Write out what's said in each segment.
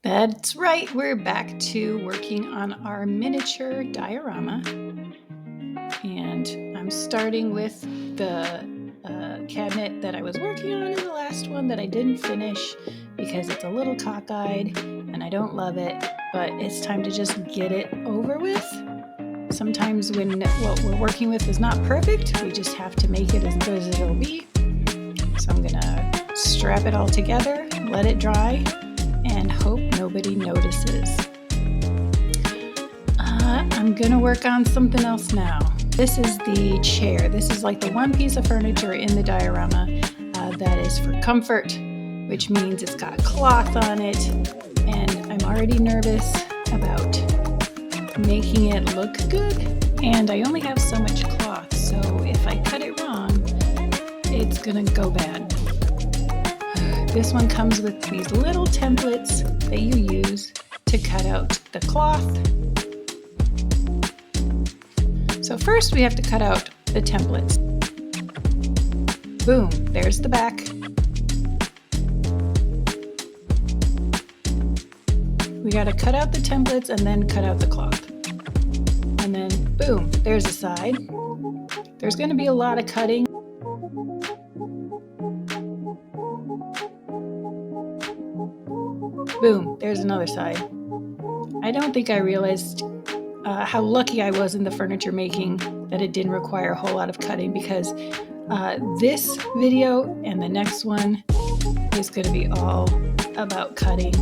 That's right, we're back to working on our miniature diorama. And I'm starting with the cabinet that I was working on in the last one that I didn't finish because it's a little cockeyed and I don't love it, but it's time to just get it over with. Sometimes when what we're working with is not perfect, we just have to make it as good as it'll be. So I'm gonna strap it all together, let it dry, and hope nobody notices. I'm gonna work on something else now. This is the chair. This is like the one piece of furniture in the diorama that is for comfort, which means it's got cloth on it, and I'm already nervous about making it look good, and I only have so much cloth, so if I cut it wrong, it's gonna go bad. This one comes with these little templates that you use to cut out the cloth. So first we have to cut out the templates. Boom, there's the back. We gotta cut out the templates and then cut out the cloth. And then boom, there's the side. There's gonna be a lot of cutting. Boom, there's another side. I don't think I realized how lucky I was in the furniture making that it didn't require a whole lot of cutting, because this video and the next one is going to be all about cutting.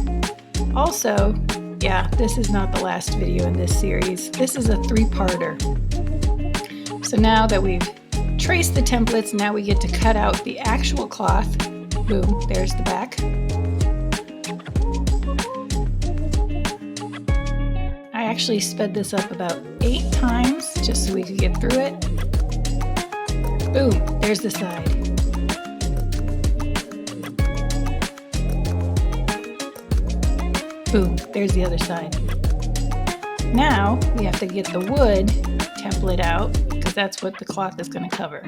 Also, yeah, this is not the last video in this series. This is a 3-parter. So now that we've traced the templates, now we get to cut out the actual cloth. Boom, there's the back. I actually sped this up about 8 times just so we could get through it. Boom, there's the side. Boom, there's the other side. Now we have to get the wood template out because that's what the cloth is going to cover.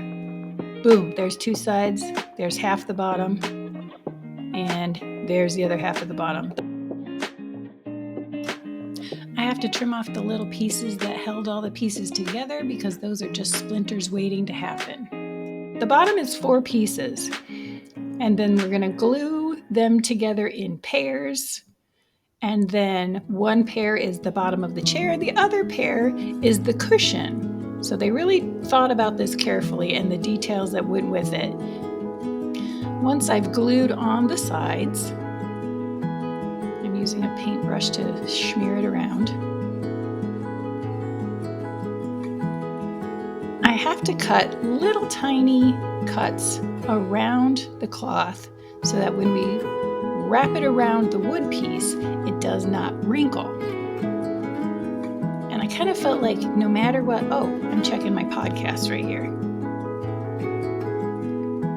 Boom, there's 2 sides, there's half the bottom, and there's the other half of the bottom. I have to trim off the little pieces that held all the pieces together because those are just splinters waiting to happen. The bottom is 4 pieces, and then we're going to glue them together in pairs, and then one pair is the bottom of the chair, the other pair is the cushion. So they really thought about this carefully and the details that went with it. Once I've glued on the sides, using a paintbrush to smear it around. I have to cut little tiny cuts around the cloth so that when we wrap it around the wood piece, it does not wrinkle. And I kind of felt like no matter what, I'm checking my podcast right here,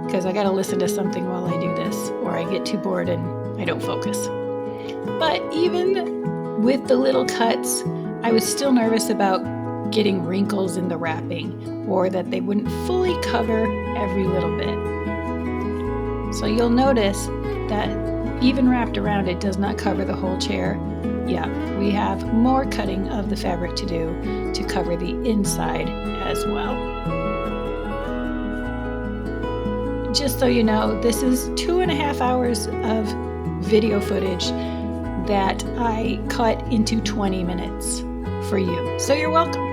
because I got to listen to something while I do this, or I get too bored and I don't focus. But even with the little cuts, I was still nervous about getting wrinkles in the wrapping, or that they wouldn't fully cover every little bit. So you'll notice that even wrapped around, it does not cover the whole chair. Yeah, we have more cutting of the fabric to do to cover the inside as well. Just so you know, this is 2.5 hours of video footage that I cut into 20 minutes for you. So you're welcome.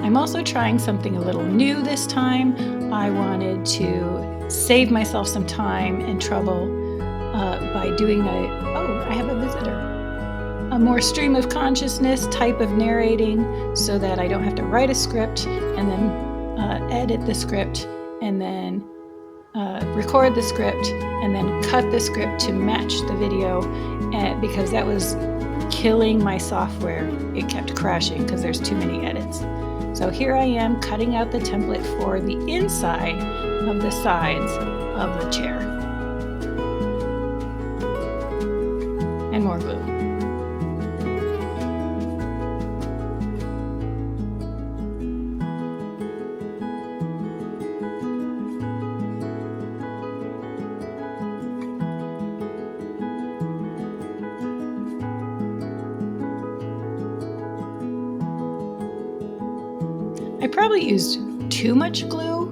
I'm also trying something a little new this time. I wanted to save myself some time and trouble by doing I have a visitor. A more stream of consciousness type of narrating so that I don't have to write a script and then edit the script and then record the script and then cut the script to match the video, because that was killing my software. It kept crashing because there's too many edits. So here I am cutting out the template for the inside of the sides of the chair. And more glue. probably used too much glue,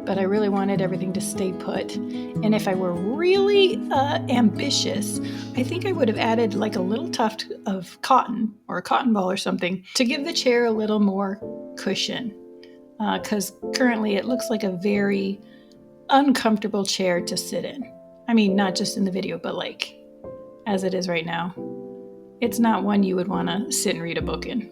but I really wanted everything to stay put. And if I were really ambitious, I think I would have added like a little tuft of cotton or a cotton ball or something to give the chair a little more cushion. Because currently it looks like a very uncomfortable chair to sit in. I mean, not just in the video, but like as it is right now. It's not one you would want to sit and read a book in.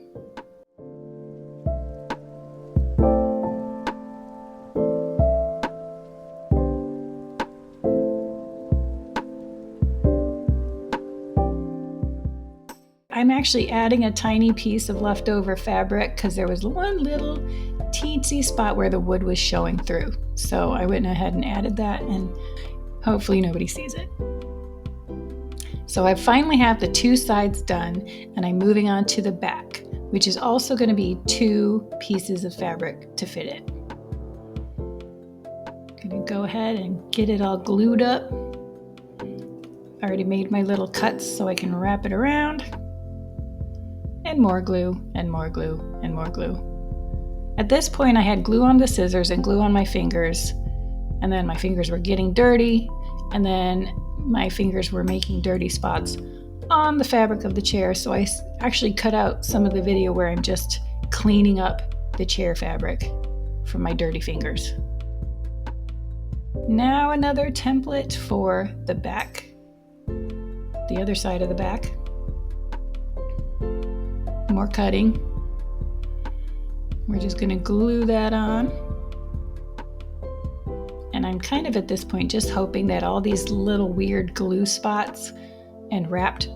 I'm actually adding a tiny piece of leftover fabric because there was one little teensy spot where the wood was showing through. So I went ahead and added that, and hopefully nobody sees it. So I finally have the two sides done, and I'm moving on to the back, which is also going to be 2 pieces of fabric to fit it. I'm going to go ahead and get it all glued up. I already made my little cuts so I can wrap it around. And more glue, and more glue, and more glue. At this point, I had glue on the scissors and glue on my fingers, and then my fingers were getting dirty, and then my fingers were making dirty spots on the fabric of the chair, so I actually cut out some of the video where I'm just cleaning up the chair fabric from my dirty fingers. Now another template for the back, the other side of the back. More cutting. We're just going to glue that on. And I'm kind of at this point just hoping that all these little weird glue spots and wrapped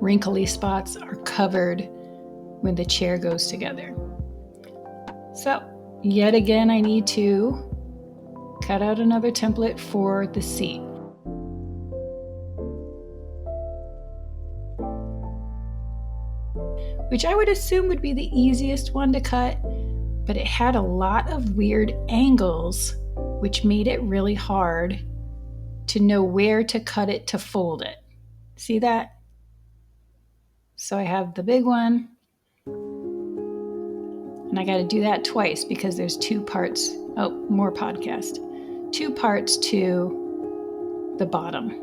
wrinkly spots are covered when the chair goes together. So, yet again, I need to cut out another template for the seat. Which I would assume would be the easiest one to cut, but it had a lot of weird angles, which made it really hard to know where to cut it to fold it. See that? So I have the big one, and I got to do that twice because there's 2 parts. Oh, more podcast. 2 parts to the bottom.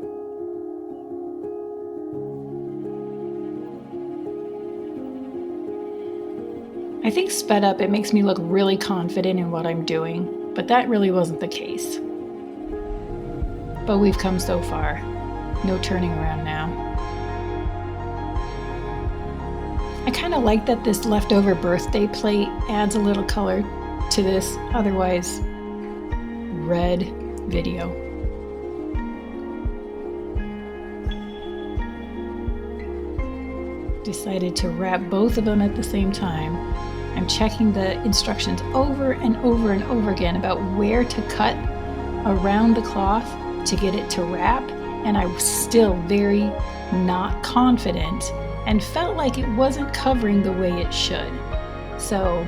I think sped up, it makes me look really confident in what I'm doing, but that really wasn't the case. But we've come so far. No turning around now. I kind of like that this leftover birthday plate adds a little color to this otherwise red video. Decided to wrap both of them at the same time. I'm checking the instructions over and over and over again about where to cut around the cloth to get it to wrap, and I was still very not confident and felt like it wasn't covering the way it should. So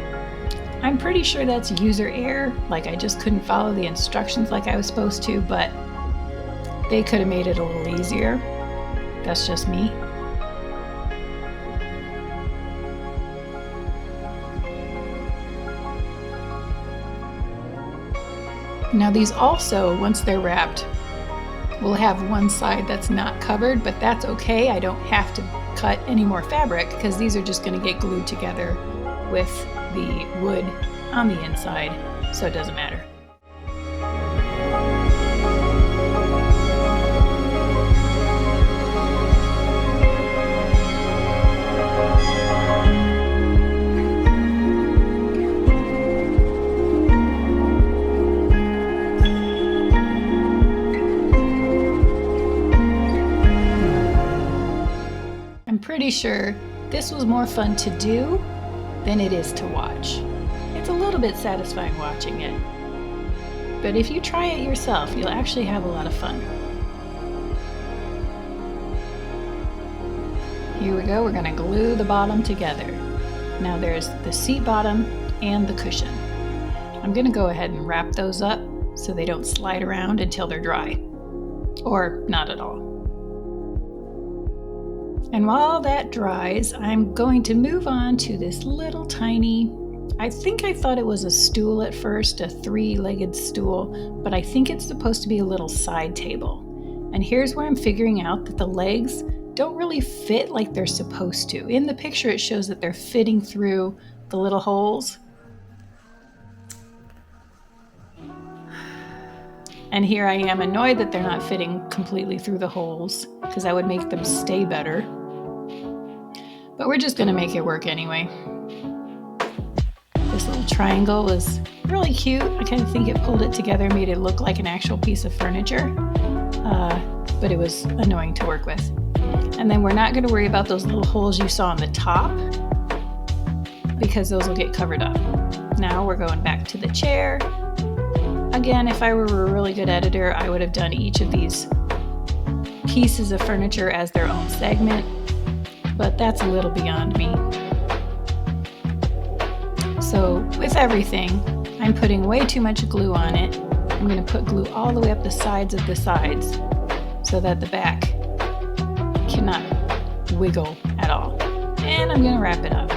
I'm pretty sure that's user error, like I just couldn't follow the instructions like I was supposed to, but they could have made it a little easier. That's just me. Now these also, once they're wrapped, will have one side that's not covered, but that's okay. I don't have to cut any more fabric because these are just going to get glued together with the wood on the inside, so it doesn't matter. Pretty sure this was more fun to do than it is to watch. It's a little bit satisfying watching it, but if you try it yourself, you'll actually have a lot of fun. Here we go, we're going to glue the bottom together. Now there's the seat bottom and the cushion. I'm going to go ahead and wrap those up so they don't slide around until they're dry, or not at all. And while that dries, I'm going to move on to this little tiny I think I thought it was a stool at first, a 3-legged stool, but I think it's supposed to be a little side table. And here's where I'm figuring out that the legs don't really fit like they're supposed to. In the picture, it shows that they're fitting through the little holes. And here I am annoyed that they're not fitting completely through the holes, because that would make them stay better. But we're just going to make it work anyway. This little triangle was really cute. I kind of think it pulled it together, made it look like an actual piece of furniture. But it was annoying to work with. And then we're not going to worry about those little holes you saw on the top, because those will get covered up. Now we're going back to the chair. Again, if I were a really good editor, I would have done each of these pieces of furniture as their own segment, but that's a little beyond me. So with everything, I'm putting way too much glue on it. I'm going to put glue all the way up the sides of the sides so that the back cannot wiggle at all. And I'm going to wrap it up.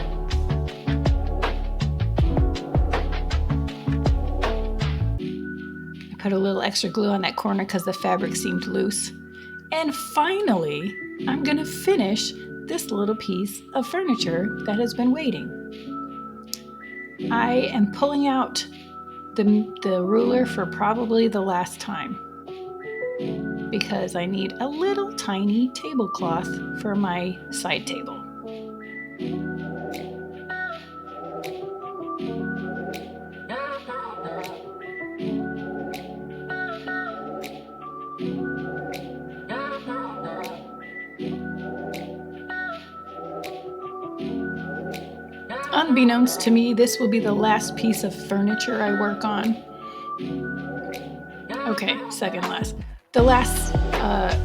I put a little extra glue on that corner because the fabric seemed loose. And finally, I'm going to finish this little piece of furniture that has been waiting. I am pulling out the ruler for probably the last time, because I need a little tiny tablecloth for my side table. Unbeknownst to me, this will be the last piece of furniture I work on. Okay, second last. The last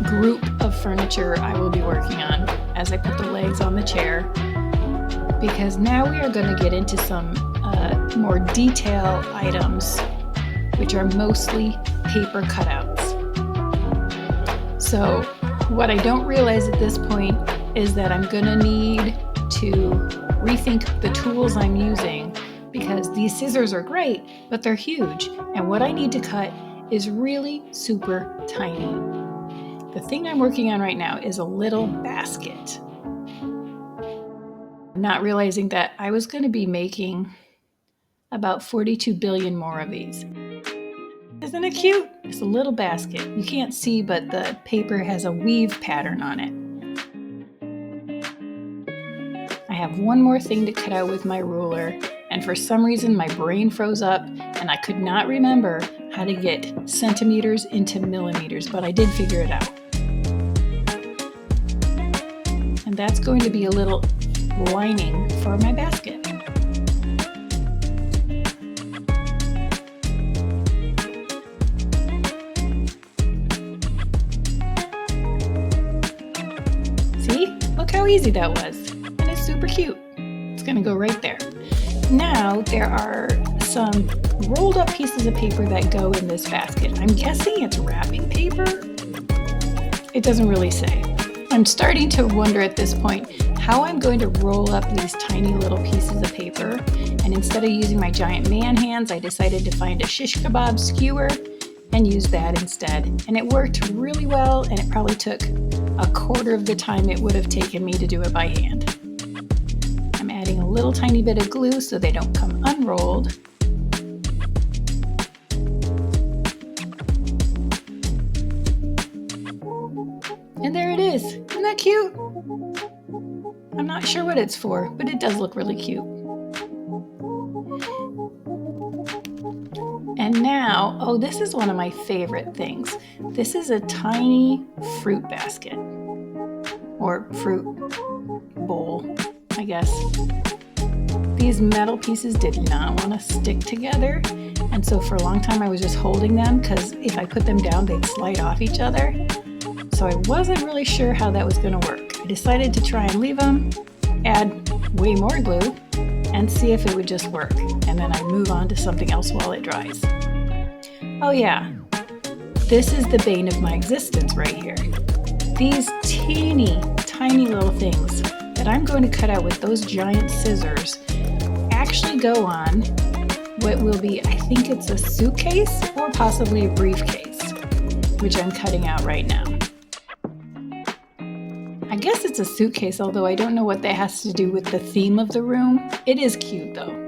group of furniture I will be working on as I put the legs on the chair, because now we are going to get into some more detail items, which are mostly paper cutouts. So what I don't realize at this point is that I'm going to need to rethink the tools I'm using, because these scissors are great, but they're huge, and what I need to cut is really super tiny. The thing I'm working on right now is a little basket. Not realizing that I was going to be making about 42 billion more of these. Isn't it cute? It's a little basket. You can't see, but the paper has a weave pattern on it. I have one more thing to cut out with my ruler, and for some reason my brain froze up and I could not remember how to get centimeters into millimeters, but I did figure it out. And that's going to be a little lining for my basket. See? Look how easy that was. Super cute. It's going to go right there. Now there are some rolled up pieces of paper that go in this basket. I'm guessing it's wrapping paper. It doesn't really say. I'm starting to wonder at this point how I'm going to roll up these tiny little pieces of paper. And instead of using my giant man hands, I decided to find a shish kebab skewer and use that instead. And it worked really well, and it probably took a quarter of the time it would have taken me to do it by hand. I'm adding a little tiny bit of glue so they don't come unrolled. And there it is. Isn't that cute? I'm not sure what it's for, but it does look really cute. And now, oh, this is one of my favorite things. This is a tiny fruit basket, or fruit bowl, I guess. These metal pieces did not want to stick together, and so for a long time I was just holding them, because if I put them down they'd slide off each other. So I wasn't really sure how that was going to work. I decided to try and leave them, add way more glue, and see if it would just work, and then I'd move on to something else while it dries. Oh yeah, this is the bane of my existence right here. These teeny tiny little things that I'm going to cut out with those giant scissors actually go on what will be, I think it's a suitcase or possibly a briefcase, which I'm cutting out right now. I guess it's a suitcase, although I don't know what that has to do with the theme of the room. It is cute though.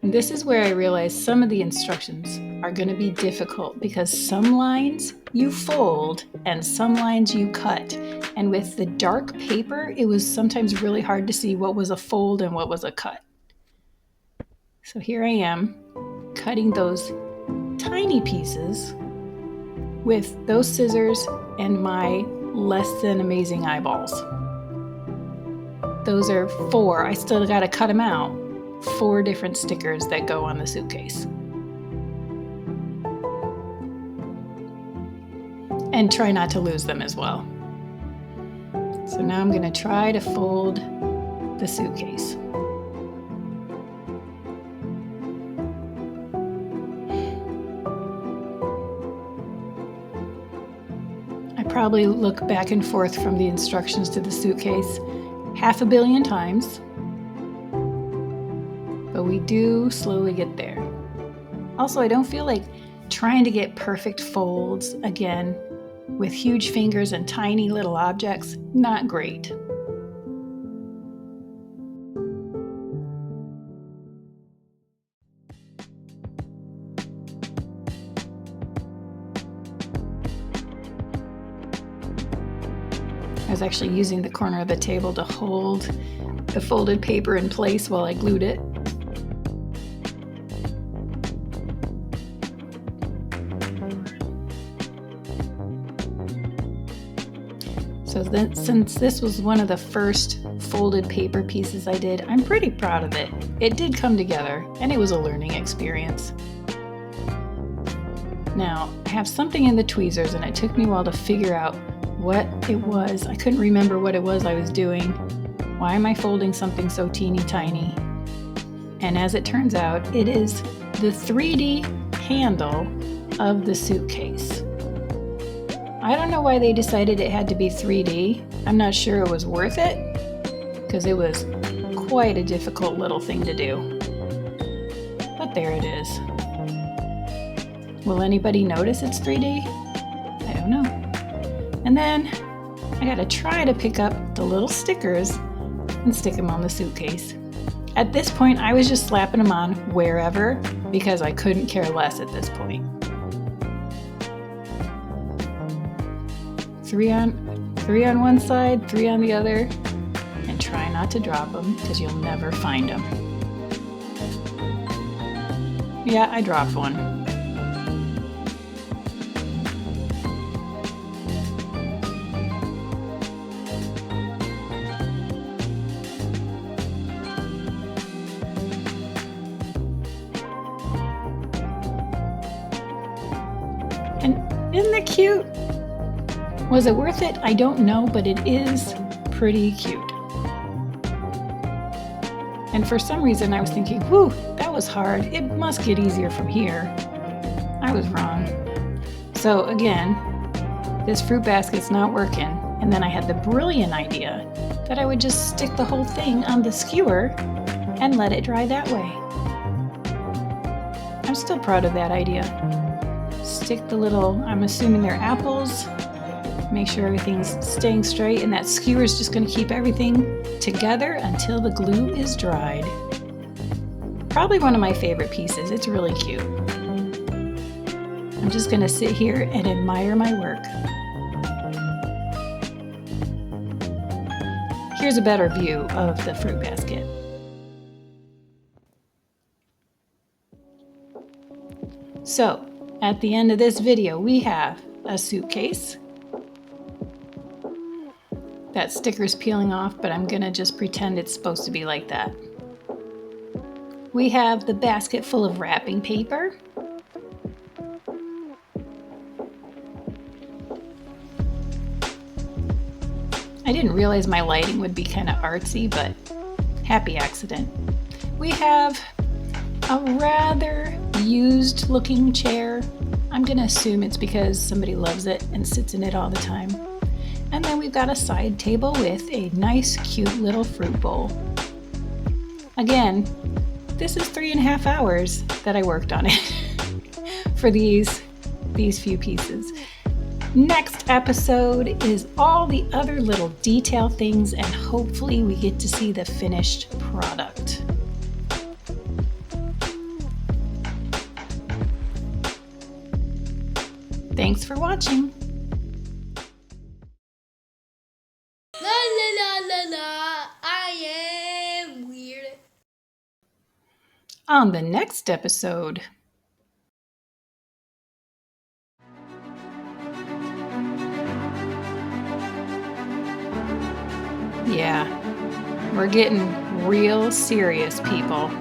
And this is where I realized some of the instructions are going to be difficult because some lines you fold and some lines you cut. And with the dark paper, it was sometimes really hard to see what was a fold and what was a cut. So here I am cutting those tiny pieces with those scissors and my less than amazing eyeballs. Those are 4. I still got to cut them out. 4 different stickers that go on the suitcase. And try not to lose them as well. So now I'm going to try to fold the suitcase. I probably look back and forth from the instructions to the suitcase 500 million times. But we do slowly get there. Also, I don't feel like trying to get perfect folds again with huge fingers and tiny little objects. Not great. I was actually using the corner of the table to hold the folded paper in place while I glued it. So then, since this was one of the first folded paper pieces I did, I'm pretty proud of it. It did come together, and it was a learning experience. Now, I have something in the tweezers, and it took me a while to figure out what it was. I couldn't remember what it was I was doing. Why am I folding something so teeny tiny? And as it turns out, it is the 3D handle of the suitcase. I don't know why they decided it had to be 3D. I'm not sure it was worth it, because it was quite a difficult little thing to do. But there it is. Will anybody notice it's 3D? I don't know. And then I gotta try to pick up the little stickers and stick them on the suitcase. At this point, I was just slapping them on wherever because I couldn't care less at this point. 3 on one side, 3 on the other, and try not to drop them because you'll never find them. Yeah, I dropped one. And isn't that cute? Was it worth it? I don't know, but it is pretty cute. And for some reason I was thinking, whew, that was hard. It must get easier from here. I was wrong. So again, this fruit basket's not working. And then I had the brilliant idea that I would just stick the whole thing on the skewer and let it dry that way. I'm still proud of that idea. Stick the little, I'm assuming they're apples. Make sure everything's staying straight, and that skewer is just going to keep everything together until the glue is dried. Probably one of my favorite pieces. It's really cute. I'm just going to sit here and admire my work. Here's a better view of the fruit basket. So, at the end of this video, we have a suitcase. That sticker's peeling off, but I'm gonna just pretend it's supposed to be like that. We have the basket full of wrapping paper. I didn't realize my lighting would be kind of artsy, but happy accident. We have a rather used looking chair. I'm gonna assume it's because somebody loves it and sits in it all the time. And then we've got a side table with a nice, cute little fruit bowl. Again, this is 3.5 hours that I worked on it for these few pieces. Next episode is all the other little detail things, and hopefully we get to see the finished product. Thanks for watching. La la la la la, I am weird. On the next episode. Yeah, we're getting real serious, people.